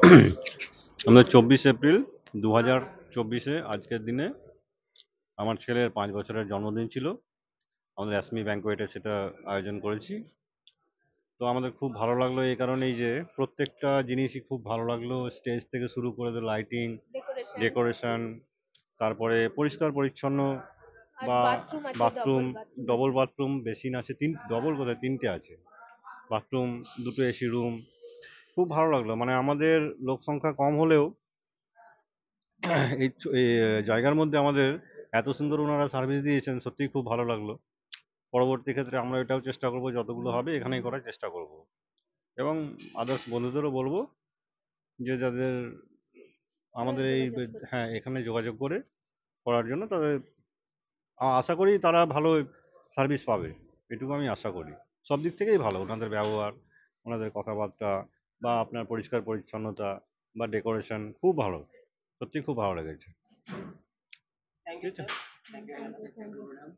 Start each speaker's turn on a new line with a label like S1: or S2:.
S1: আমাদের 24 এপ্রিল 2024-এ আজকের দিনে আমার ছেলের 5 বছরের জন্মদিন ছিল। আমাদের অ্যাসমি ব্যাংকোয়েটে সেটা আয়োজন করেছি। তো আমাদের খুব ভালো লাগলো এই কারণেই যে প্রত্যেকটা জিনিসই খুব ভালো লাগলো, স্টেজ থেকে শুরু করে লাইটিং, ডেকোরেশন, তারপরে পরিষ্কার পরিচ্ছন্ন, বা বাথরুম, ডবল বাথরুম, বেসিন আছে, ডবল বোধহয় 3টে আছে বাথরুম, 2টো এসি রুম। খুব ভালো লাগলো, মানে আমাদের লোক সংখ্যা কম হলেও এই জায়গার মধ্যে আমাদের এত সুন্দর ওনারা সার্ভিস দিয়েছেন, সত্যিই খুব ভালো লাগলো। পরবর্তী ক্ষেত্রে আমরা এটাও চেষ্টা করব, যতগুলো হবে এখানেই করার চেষ্টা করব, এবং আদার্স বন্ধুদেরও বলবো যে যাদের আমাদের এই, হ্যাঁ, এখানে যোগাযোগ করে করার জন্য তাদের আশা করি তারা ভালো সার্ভিস পাবে, এটুকু আমি আশা করি। সব দিক থেকেই ভালো, ওনাদের ব্যবহার, ওনাদের কথাবার্তা, বা আপনার পরিষ্কার পরিচ্ছন্নতা, বা ডেকোরেশন খুব ভালো, সত্যি খুব ভালো লেগেছে। ঠিক আছে।